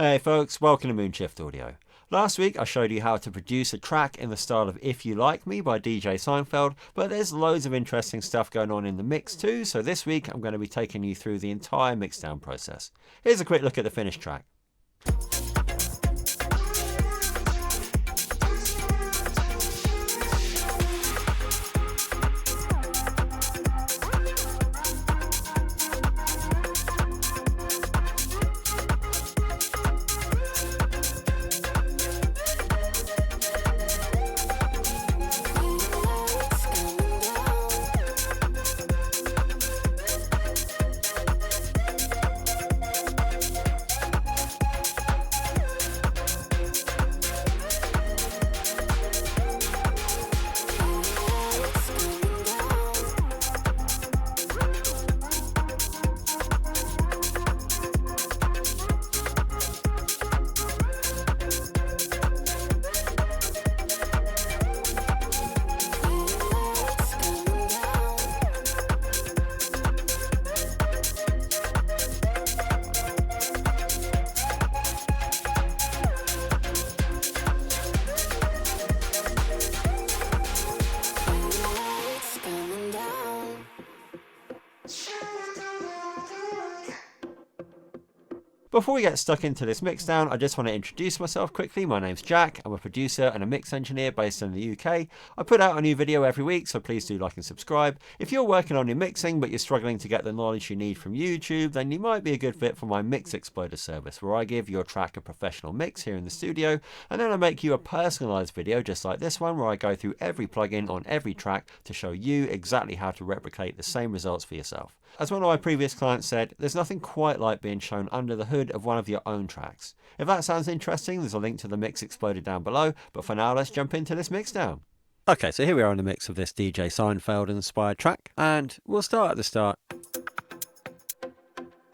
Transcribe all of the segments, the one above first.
Hey folks, welcome to Moonshift Audio. Last week I showed you how to produce a track in the style of If You Like Me by DJ Seinfeld, but there's loads of interesting stuff going on in the mix too, so this week I'm going to be taking you through the entire mixdown process. Here's a quick look at the finished track. Before we get stuck into this mixdown, I just want to introduce myself quickly. My name's Jack. I'm a producer and a mix engineer based in the UK. I put out a new video every week, so please do like and subscribe. If you're working on your mixing but you're struggling to get the knowledge you need from YouTube, then you might be a good fit for my Mix Exploder service, where I give your track a professional mix here in the studio, and then I make you a personalized video just like this one, where I go through every plugin on every track to show you exactly how to replicate the same results for yourself. As one of my previous clients said, there's nothing quite like being shown under the hood of one of your own tracks. If that sounds interesting, there's a link to the Mix Exploder down below, but for now let's jump into this mixdown. Okay, so here we are in the mix of this DJ Seinfeld inspired track, and we'll start at the start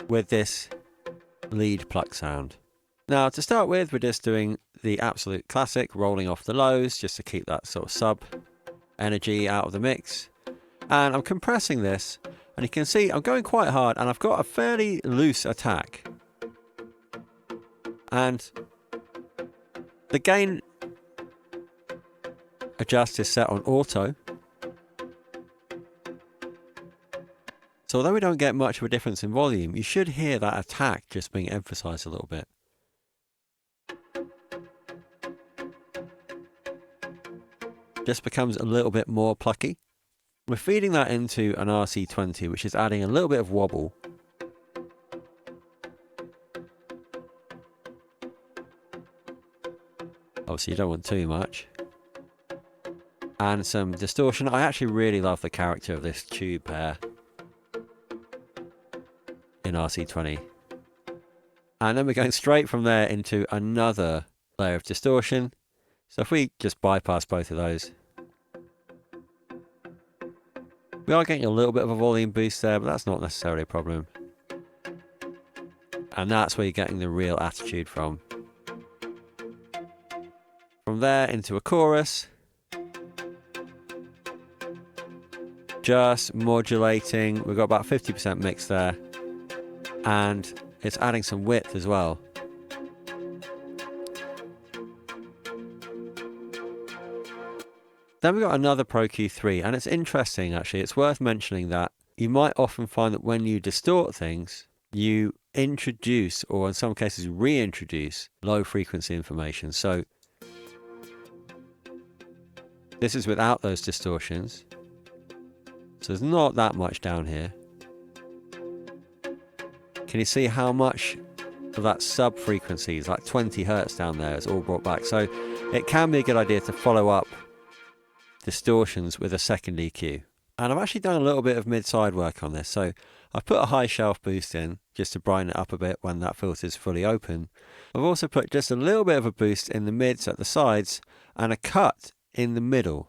with this lead pluck sound. Now to start with, we're just doing the absolute classic, rolling off the lows, just to keep that sort of sub energy out of the mix. And I'm compressing this, and you can see I'm going quite hard, and I've got a fairly loose attack. And the gain adjust is set on auto. So although we don't get much of a difference in volume, you should hear that attack just being emphasized a little bit. Just becomes a little bit more plucky. We're feeding that into an RC20, which is adding a little bit of wobble. Obviously you don't want too much. And some distortion. I actually really love the character of this tube pair in RC20. And then we're going straight from there into another layer of distortion. So if we just bypass both of those, we are getting a little bit of a volume boost there, but that's not necessarily a problem. And that's where you're getting the real attitude from. From there into a chorus. Just modulating. We've got about 50% mix there. And it's adding some width as well. Then we've got another Pro Q3, and it's interesting actually, it's worth mentioning that you might often find that when you distort things, you introduce, or in some cases reintroduce, low frequency information. So this is without those distortions. So there's not that much down here. Can you see how much of that sub frequency is like 20 Hertz down there? It's all brought back. So it can be a good idea to follow up distortions with a second EQ. And I've actually done a little bit of mid-side work on this. So I've put a high shelf boost in just to brighten it up a bit when that filter is fully open. I've also put just a little bit of a boost in the mids at the sides and a cut in the middle.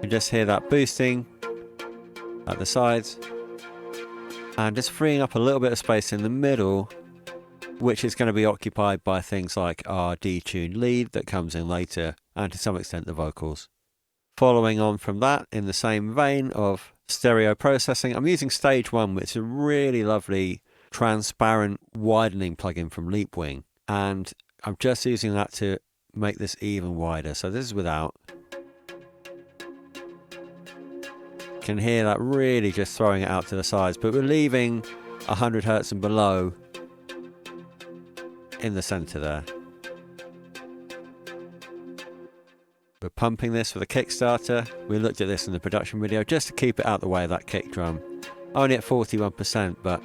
You just hear that boosting at the sides and just freeing up a little bit of space in the middle, which is going to be occupied by things like our detuned lead that comes in later, and to some extent the vocals. Following on from that, in the same vein of stereo processing. I'm using Stage 1, which is a really lovely transparent widening plugin from Leapwing, and I'm just using that to make this even wider. So this is without. Can hear that really just throwing it out to the sides, but we're leaving 100 Hertz and below in the center there. We're pumping this with a Kickstarter. We looked at this in the production video just to keep it out the way of that kick drum. Only at 41%, but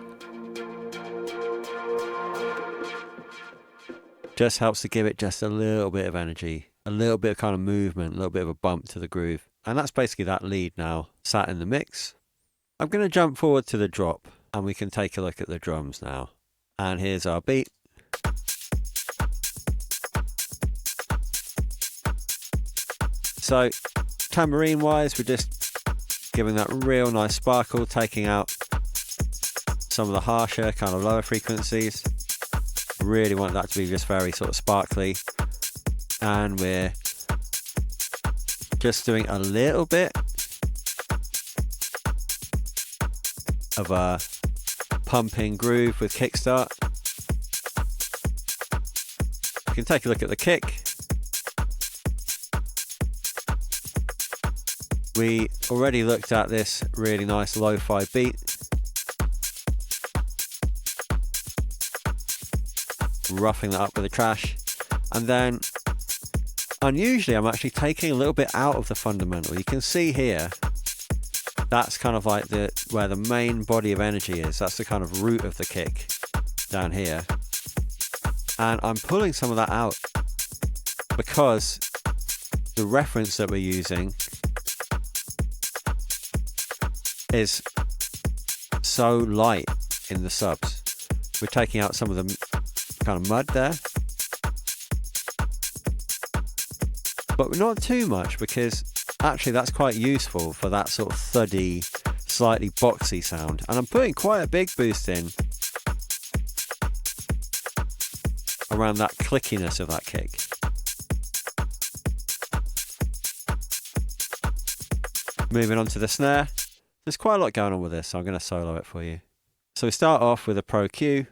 just helps to give it just a little bit of energy, a little bit of kind of movement, a little bit of a bump to the groove. And that's basically that lead now sat in the mix. I'm going to jump forward to the drop and we can take a look at the drums now. And here's our beat. So tambourine wise, we're just giving that real nice sparkle, taking out some of the harsher kind of lower frequencies. Really want that to be just very sort of sparkly. And we're just doing a little bit of a pumping groove with kickstart. You can take a look at the kick. We already looked at this really nice lo-fi beat. Roughing that up with the trash. And then unusually I'm actually taking a little bit out of the fundamental. You can see here that's kind of like where the main body of energy is. That's the kind of root of the kick down here. And I'm pulling some of that out because the reference that we're using is so light in the subs. We're taking out some of the kind of mud there, but not too much, because actually that's quite useful for that sort of thuddy, slightly boxy sound. And I'm putting quite a big boost in around that clickiness of that kick. Moving on to the snare. There's quite a lot going on with this, so I'm going to solo it for you. So we start off with a Pro Q.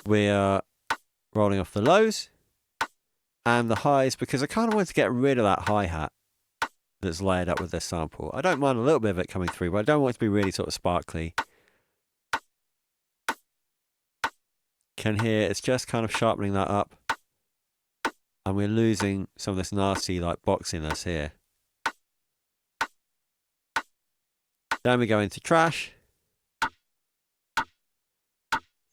We are rolling off the lows and the highs because I kind of want to get rid of that hi-hat that's layered up with this sample. I don't mind a little bit of it coming through, but I don't want it to be really sort of sparkly. Can hear it's just kind of sharpening that up, and we're losing some of this nasty like boxiness here. Then we go into trash.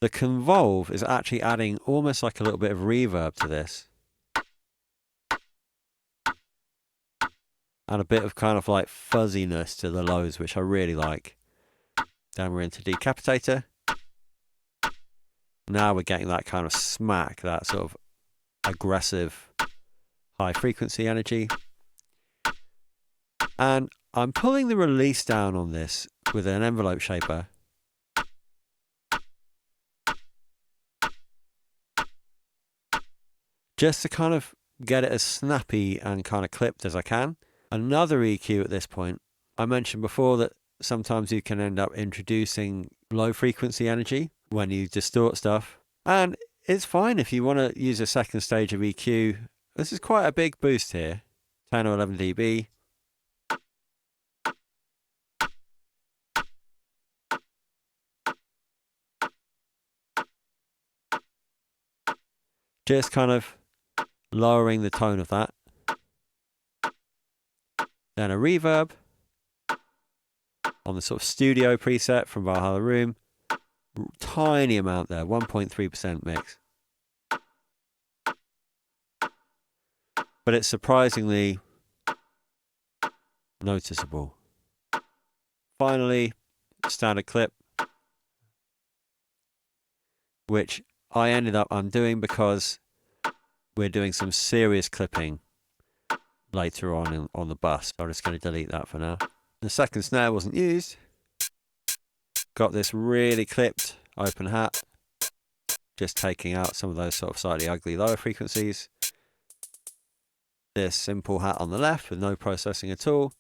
The convolve is actually adding almost like a little bit of reverb to this. And a bit of kind of like fuzziness to the lows, which I really like. Then we're into decapitator. Now we're getting that kind of smack, that sort of aggressive high frequency energy. And I'm pulling the release down on this with an envelope shaper. Just to kind of get it as snappy and kind of clipped as I can. Another EQ at this point. I mentioned before that sometimes you can end up introducing low frequency energy when you distort stuff. And it's fine if you want to use a second stage of EQ. This is quite a big boost here. 10 or 11 dB. Just kind of lowering the tone of that. Then a reverb on the sort of studio preset from Valhalla Room. Tiny amount there, 1.3% mix. But it's surprisingly noticeable. Finally, standard clip, which I ended up undoing because we're doing some serious clipping later on the bus. So I'm just going to delete that for now. The second snare wasn't used. Got this really clipped open hat. Just taking out some of those sort of slightly ugly lower frequencies. This simple hat on the left with no processing at all.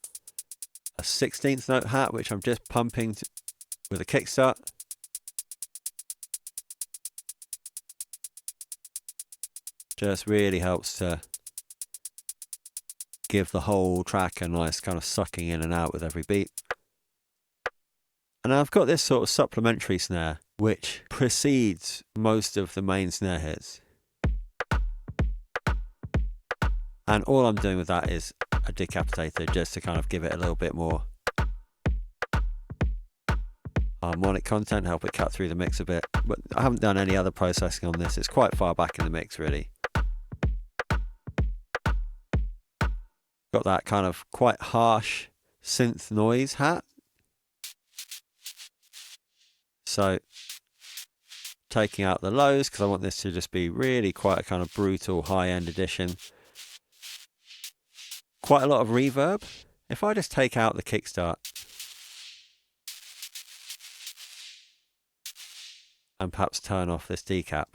a 16th note hat, which I'm just pumping with a kickstart. Just really helps to give the whole track a nice kind of sucking in and out with every beat. And I've got this sort of supplementary snare which precedes most of the main snare hits. And all I'm doing with that is a decapitator just to kind of give it a little bit more harmonic content, help it cut through the mix a bit. But I haven't done any other processing on this. It's quite far back in the mix, really. Got that kind of quite harsh synth noise hat. So taking out the lows because I want this to just be really quite a kind of brutal high-end edition. Quite a lot of reverb. If I just take out the kickstart and perhaps turn off this decap.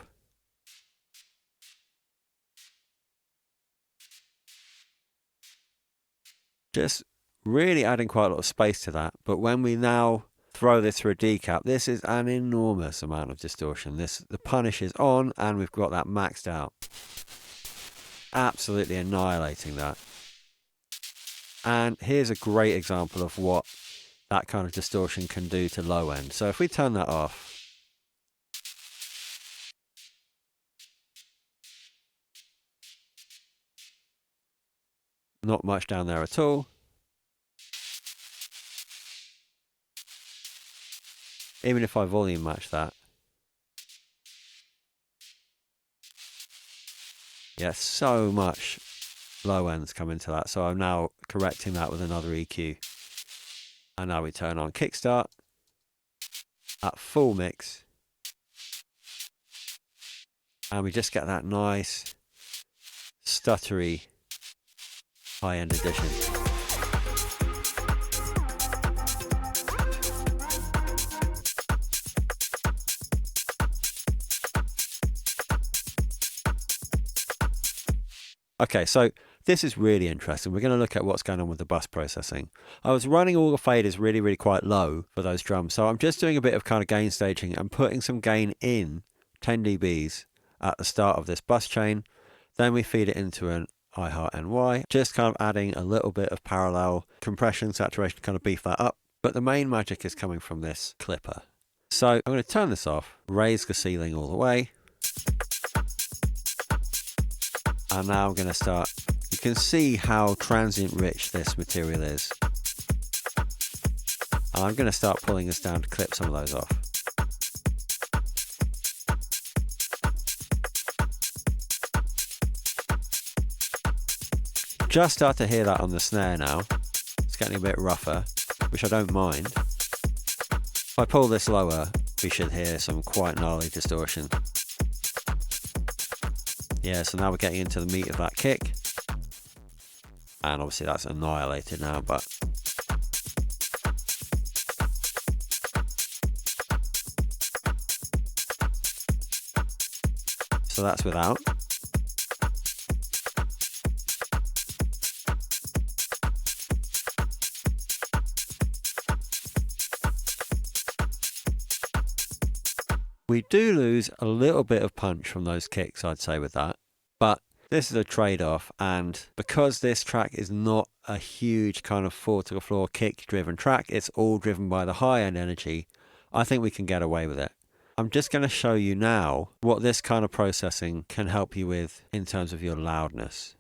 Just really adding quite a lot of space to that. But when we now throw this through a decap, this is an enormous amount of distortion. The punish is on and we've got that maxed out. Absolutely annihilating that. And here's a great example of what that kind of distortion can do to low end. So if we turn that off, not much down there at all. Even if I volume match that. Yeah, so much low ends come into that. So I'm now correcting that with another EQ. And now we turn on kickstart at full mix. And we just get that nice stuttery high-end edition. Okay, so this is really interesting. We're going to look at what's going on with the bus processing. I was running all the faders really quite low for those drums. So I'm just doing a bit of kind of gain staging and putting some gain in 10 dBs at the start of this bus chain. Then we feed it into an iHeart-NY, just kind of adding a little bit of parallel compression, saturation to kind of beef that up. But the main magic is coming from this clipper. So I'm going to turn this off, raise the ceiling all the way. And now I'm going to start, you can see how transient rich this material is. And I'm going to start pulling this down to clip some of those off. Just start to hear that on the snare now. It's getting a bit rougher, which I don't mind. If I pull this lower, we should hear some quite gnarly distortion. Yeah, so now we're getting into the meat of that kick. And obviously that's annihilated now, but so that's without. We do lose a little bit of punch from those kicks, I'd say, with that. But this is a trade-off, and because this track is not a huge kind of four-to-the-floor kick-driven track, it's all driven by the high-end energy, I think we can get away with it. I'm just going to show you now what this kind of processing can help you with in terms of your loudness.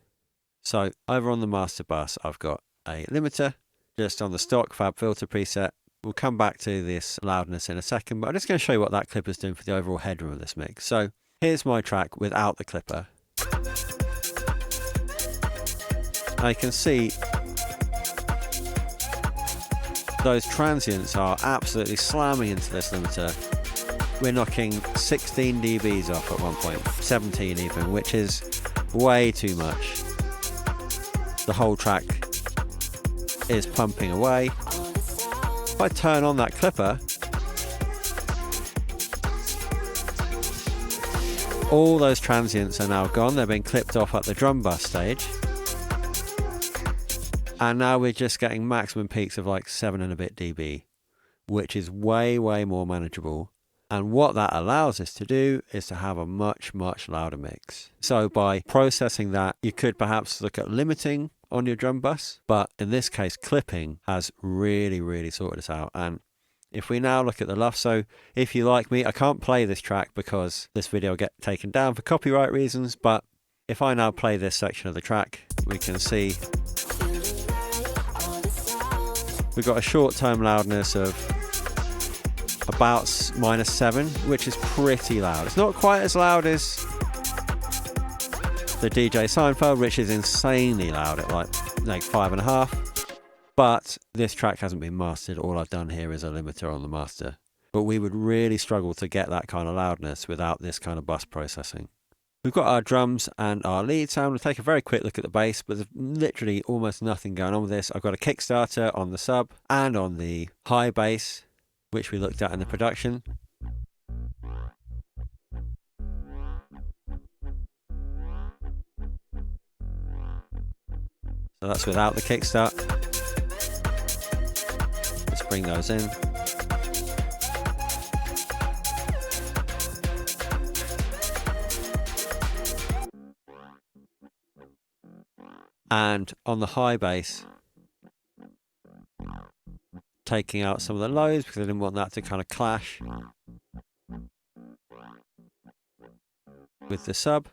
So over on the master bus, I've got a limiter, just on the stock Fab Filter preset. We'll come back to this loudness in a second, but I'm just going to show you what that clipper's doing for the overall headroom of this mix. So here's my track without the clipper. Now you can see those transients are absolutely slamming into this limiter. We're knocking 16 dBs off at one point, 17 even, which is way too much. The whole track is pumping away. If I turn on that clipper, all those transients are now gone. They've been clipped off at the drum bus stage. And now we're just getting maximum peaks of like 7 and a bit dB, which is way, way more manageable. And what that allows us to do is to have a much, much louder mix. So by processing that, you could perhaps look at limiting on your drum bus, but in this case, clipping has really, really sorted us out. And if we now look at the LoFi, so if you like me, I can't play this track because this video will get taken down for copyright reasons, but if I now play this section of the track, we can see we've got a short-term loudness of about -7, which is pretty loud. It's not quite as loud as the DJ Seinfeld, which is insanely loud at like 5.5. But this track hasn't been mastered. All I've done here is a limiter on the master. But we would really struggle to get that kind of loudness without this kind of bus processing. We've got our drums and our lead sound. We'll take a very quick look at the bass, but there's literally almost nothing going on with this. I've got a Kickstarter on the sub and on the high bass, which we looked at in the production. So that's without the kickstart. Let's bring those in. And on the high bass, taking out some of the lows because I didn't want that to kind of clash with the sub.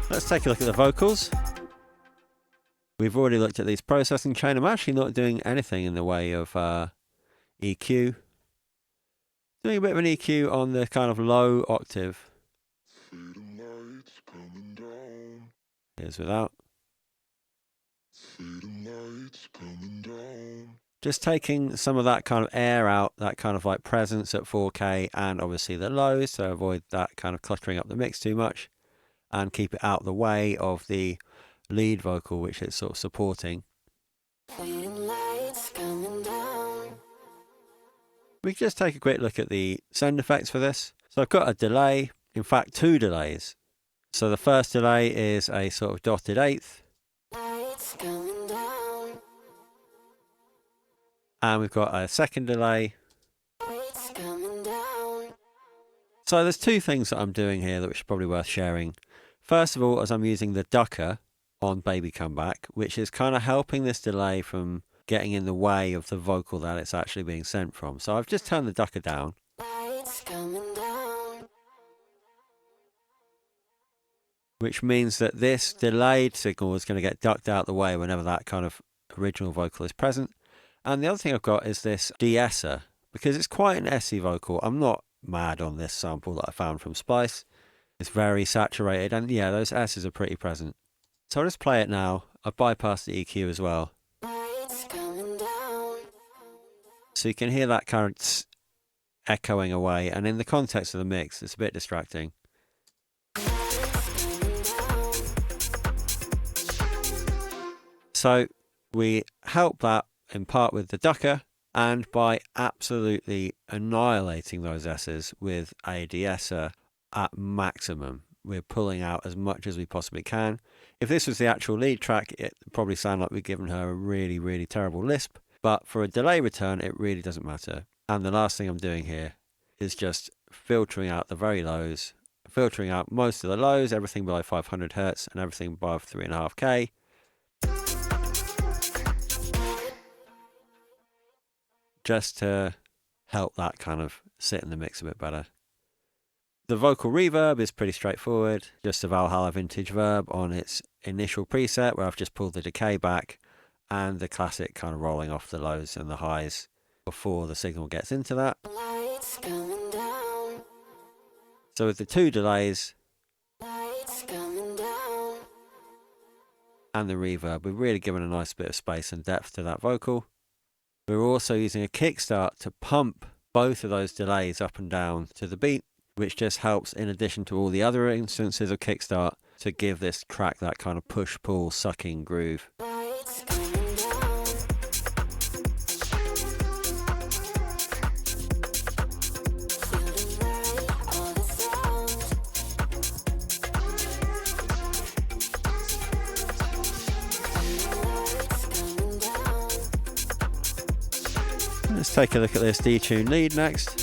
Let's take a look at the vocals. We've already looked at these processing chain. I'm actually not doing anything in the way of EQ. Doing a bit of an EQ on the kind of low octave. Here's without. Just taking some of that kind of air out, that kind of like presence at 4K, and obviously the lows to avoid that kind of cluttering up the mix too much and keep it out the way of the lead vocal, which it's sort of supporting. We can just take a quick look at the sound effects for this. So I've got a delay, in fact 2 delays. So the first delay is a sort of dotted eighth. And we've got a second delay. So there's 2 things that I'm doing here that is probably worth sharing. First of all, as I'm using the ducker on Baby Comeback, which is kind of helping this delay from getting in the way of the vocal that it's actually being sent from. So I've just turned the ducker down. Which means that this delayed signal is going to get ducked out the way whenever that kind of original vocal is present. And the other thing I've got is this de-esser, because it's quite an essy vocal. I'm not mad on this sample that I found from Spice. It's very saturated, and yeah, those S's are pretty present. So I'll just play it now. I've bypassed the EQ as well. So you can hear that kind of echoing away, and in the context of the mix, it's a bit distracting. So we help that in part with the ducker, and by absolutely annihilating those S's with a de-esser at maximum. We're pulling out as much as we possibly can. If this was the actual lead track, it would probably sound like we've given her a really, really terrible lisp. But for a delay return, it really doesn't matter. And the last thing I'm doing here is just filtering out the very lows, filtering out most of the lows, everything below 500 Hertz and everything above 3.5K. Just to help that kind of sit in the mix a bit better. The vocal reverb is pretty straightforward, just a Valhalla Vintage Verb on its initial preset where I've just pulled the decay back, and the classic kind of rolling off the lows and the highs before the signal gets into that. So with the 2 delays and the reverb, we've really given a nice bit of space and depth to that vocal. We're also using a kickstart to pump both of those delays up and down to the beat, which just helps in addition to all the other instances of kickstart to give this track that kind of push-pull sucking groove. Let's take a look at this Detuned Lead next.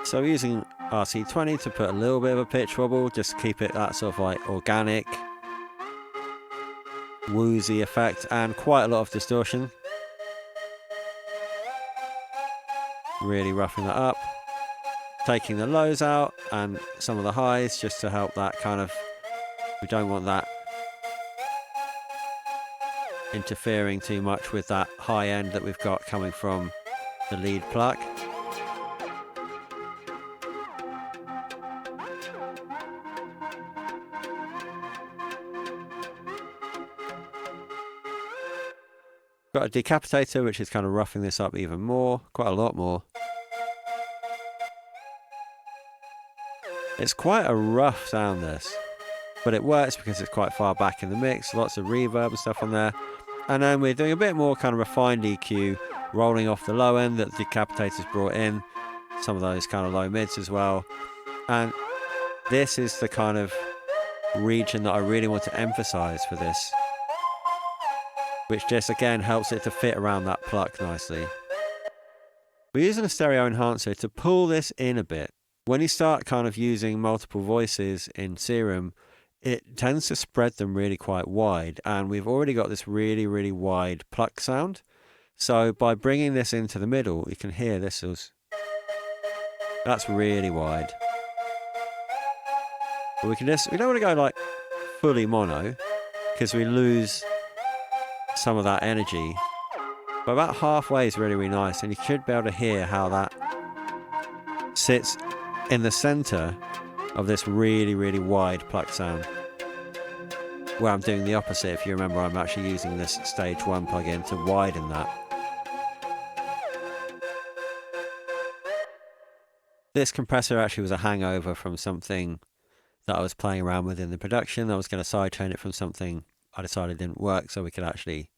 So we're using RC20 to put a little bit of a pitch wobble, just to keep it that sort of like organic, woozy effect, and quite a lot of distortion. Really roughing that up. Taking the lows out and some of the highs just to help that kind of, we don't want that interfering too much with that high end that we've got coming from the lead Pluck. Got a decapitator which is kind of roughing this up even more, quite a lot more. It's quite a rough sound this, but it works because it's quite far back in the mix, lots of reverb and stuff on there. And then we're doing a bit more kind of refined EQ, rolling off the low end that the decapitator's brought in, some of those kind of low mids as well. And this is the kind of region that I really want to emphasize for this, which just again helps it to fit around that Pluck nicely. We're using a stereo enhancer to pull this in a bit. When you start kind of using multiple voices in Serum, it tends to spread them really quite wide, and we've already got this really, really wide Pluck sound. So by bringing this into the middle, you can hear this is, that's really wide. But we don't want to go like fully mono, because we lose some of that energy. But about halfway is really, really nice, and you should be able to hear how that sits in the center of this really, really wide Pluck sound. Where I'm doing the opposite, if you remember, I'm actually using this stage 1 plugin to widen that. This compressor actually was a hangover from something that I was playing around with in the production. I was going to sidechain it from something I decided didn't work, so we could actually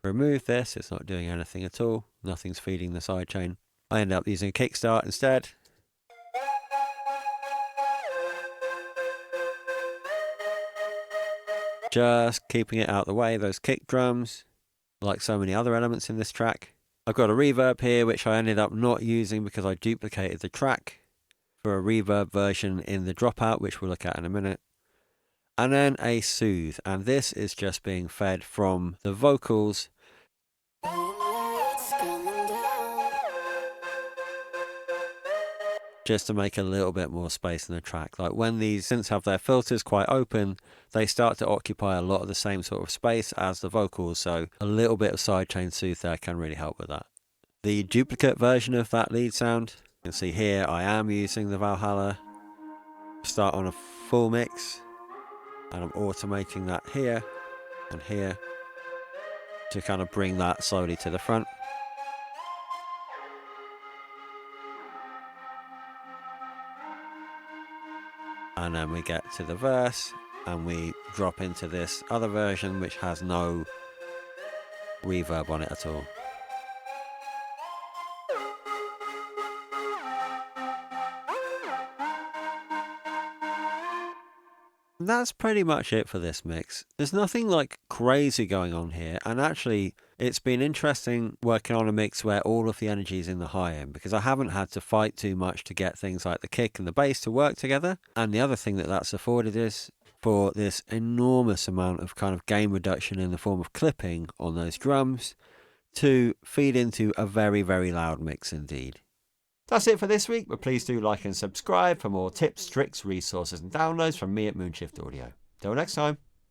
remove this. It's not doing anything at all. Nothing's feeding the sidechain. I ended up using a kickstart instead. Just keeping it out of the way, those kick drums, like so many other elements in this track. I've got a reverb here, which I ended up not using because I duplicated the track for a reverb version in the dropout, which we'll look at in a minute. And then a soothe, and this is just being fed from the vocals. Just to make a little bit more space in the track. Like when these synths have their filters quite open, they start to occupy a lot of the same sort of space as the vocals, so a little bit of sidechain soothe there can really help with that. The duplicate version of that lead sound, you can see here I am using the Valhalla. Start on a full mix, and I'm automating that here and here to kind of bring that slowly to the front. And then we get to the verse and we drop into this other version which has no reverb on it at all. And that's pretty much it for this mix. There's nothing like crazy going on here, and actually it's been interesting working on a mix where all of the energy is in the high end, because I haven't had to fight too much to get things like the kick and the bass to work together. And the other thing that that's afforded is for this enormous amount of kind of gain reduction in the form of clipping on those drums to feed into a very, very loud mix indeed. That's it for this week, but please do like and subscribe for more tips, tricks, resources and downloads from me at Moonshift Audio. Till next time.